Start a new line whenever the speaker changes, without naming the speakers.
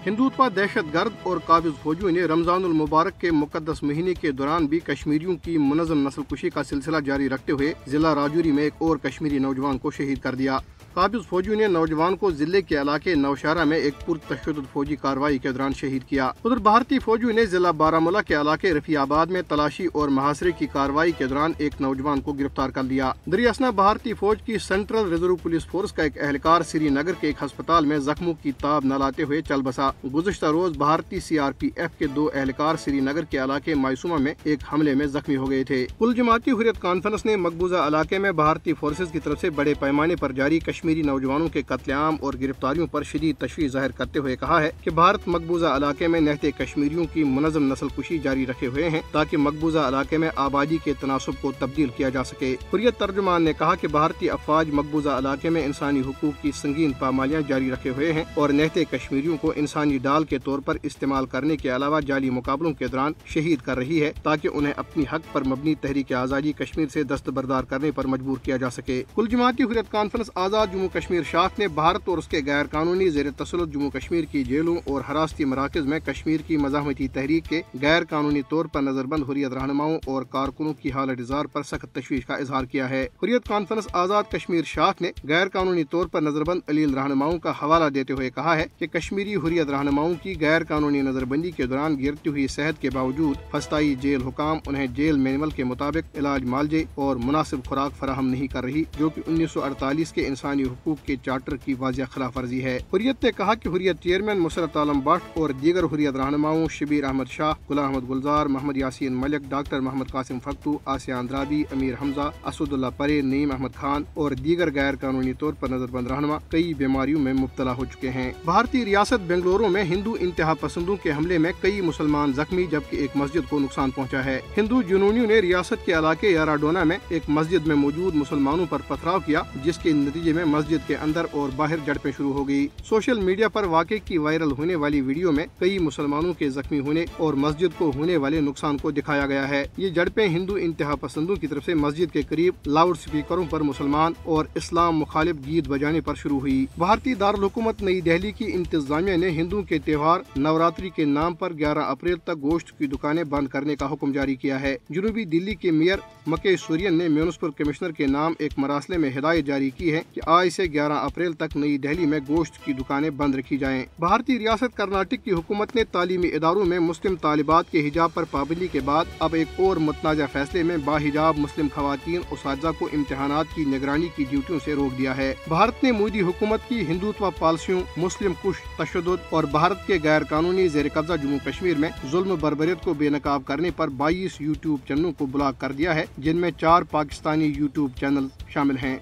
ہندوتوا دہشت گرد اور قابض فوجیوں نے رمضان المبارک کے مقدس مہینے کے دوران بھی کشمیریوں کی منظم نسل کشی کا سلسلہ جاری رکھتے ہوئے ضلع راجوری میں ایک اور کشمیری نوجوان کو شہید کر دیا۔ قابض فوجیوں نے نوجوان کو ضلع کے علاقے نوشہرہ میں ایک پرتشدد فوجی کارروائی کے دوران شہید کیا۔ ادھر بھارتی فوجیوں نے ضلع بارامولہ کے علاقے رفیع آباد میں تلاشی اور محاصرے کی کارروائی کے دوران ایک نوجوان کو گرفتار کر لیا۔ دریاسنا بھارتی فوج کی سینٹرل ریزرو پولیس فورس کا ایک اہلکار سری نگر کے ایک ہسپتال میں زخموں کی تاب نہ لاتے ہوئے چل بسا۔ گزشتہ روز بھارتی CRPF کے 2 اہلکار سری نگر کے علاقے مائسوما میں ایک حملے میں زخمی ہو گئے تھے۔ کل جماعتی حریت کانفرنس نے مقبوضہ علاقے میں بھارتی فورسز کی طرف سے بڑے پیمانے پر جاری کشمیری نوجوانوں کے قتل عام اور گرفتاریوں پر شدید تشویش ظاہر کرتے ہوئے کہا ہے کہ بھارت مقبوضہ علاقے میں نہتے کشمیریوں کی منظم نسل کشی جاری رکھے ہوئے ہیں تاکہ مقبوضہ علاقے میں آبادی کے تناسب کو تبدیل کیا جا سکے۔ حریت ترجمان نے کہا کہ بھارتی افواج مقبوضہ علاقے میں انسانی حقوق کی سنگین پامالیاں جاری رکھے ہوئے ہیں اور نہتے کشمیریوں کو انسانی ڈال کے طور پر استعمال کرنے کے علاوہ جعلی مقابلوں کے دوران شہید کر رہی ہے تاکہ انہیں اپنی حق پر مبنی تحریک آزادی کشمیر سے دستبردار کرنے پر مجبور کیا جا سکے۔ کل جماعتی حریت کانفرنس آزاد جموں کشمیر شاخ نے بھارت اور اس کے غیر قانونی زیر تسلط جموں کشمیر کی جیلوں اور حراستی مراکز میں کشمیر کی مزاحمتی تحریک کے غیر قانونی طور پر نظر بند حریت رہنماؤں اور کارکنوں کی حالت اظہار پر سخت تشویش کا اظہار کیا ہے۔ حریت کانفرنس آزاد کشمیر شاخ نے غیر قانونی طور پر نظر بند علیل رہنماؤں کا حوالہ دیتے ہوئے کہا ہے کہ کشمیری حریت رہنماؤں کی غیر قانونی نظر بندی کے دوران گرتی ہوئی صحت کے باوجود فسطائی جیل حکام انہیں جیل مینول کے مطابق علاج معالجے اور مناسب خوراک فراہم نہیں کر رہی، جو کہ 1948 کے انسانی حقوق کے چارٹر کی واضح خلاف ورزی ہے۔ حریت نے کہا کہ حریت چیئرمین مسرت عالم بٹ اور دیگر حریت رہنماؤں شبیر احمد شاہ، غلام احمد گلزار، محمد یاسین ملک، ڈاکٹر محمد قاسم فگتو، آسیہ اندرابی، امیر حمزہ، اسد اللہ پرے، نعیم احمد خان اور دیگر غیر قانونی طور پر نظر بند رہنما کئی بیماریوں میں مبتلا ہو چکے ہیں۔ بھارتی ریاست بنگلورو میں ہندو انتہا پسندوں کے حملے میں کئی مسلمان زخمی جبکہ ایک مسجد کو نقصان پہنچا ہے۔ ہندو جنونیوں نے ریاست کے علاقے یاراڈونا میں ایک مسجد میں موجود مسلمانوں پر پتھراؤ کیا جس کے نتیجے میں مسجد کے اندر اور باہر جھڑپیں شروع ہو گئی۔ سوشل میڈیا پر واقعے کی وائرل ہونے والی ویڈیو میں کئی مسلمانوں کے زخمی ہونے اور مسجد کو ہونے والے نقصان کو دکھایا گیا ہے۔ یہ جھڑپیں ہندو انتہا پسندوں کی طرف سے مسجد کے قریب لاؤڈ سپیکروں پر مسلمان اور اسلام مخالف گیت بجانے پر شروع ہوئی۔ بھارتی دارالحکومت نئی دہلی کی انتظامیہ نے ہندوؤں کے تہوار نوراتری کے نام پر 11 اپریل تک گوشت کی دکانیں بند کرنے کا حکم جاری کیا ہے۔ جنوبی دلی کے میئر مکیش سورین نے میونسپل کمشنر کے نام ایک مراسلے میں ہدایت جاری کی ہے کہ آج سے 11 اپریل تک نئی دہلی میں گوشت کی دکانیں بند رکھی جائیں۔ بھارتی ریاست کرناٹک کی حکومت نے تعلیمی اداروں میں مسلم طالبات کے حجاب پر پابندی کے بعد اب ایک اور متنازع فیصلے میں باحجاب مسلم خواتین اساتذہ کو امتحانات کی نگرانی کی ڈیوٹیوں سے روک دیا ہے۔ بھارت نے مودی حکومت کی ہندوتوا پالیسیوں، مسلم کش تشدد اور بھارت کے غیر قانونی زیر قبضہ جموں کشمیر میں ظلم بربریت کو بے نقاب کرنے پر 22 یوٹیوب چینلوں کو بلاک کر دیا ہے، جن میں 4 پاکستانی یوٹیوب چینل شامل ہیں۔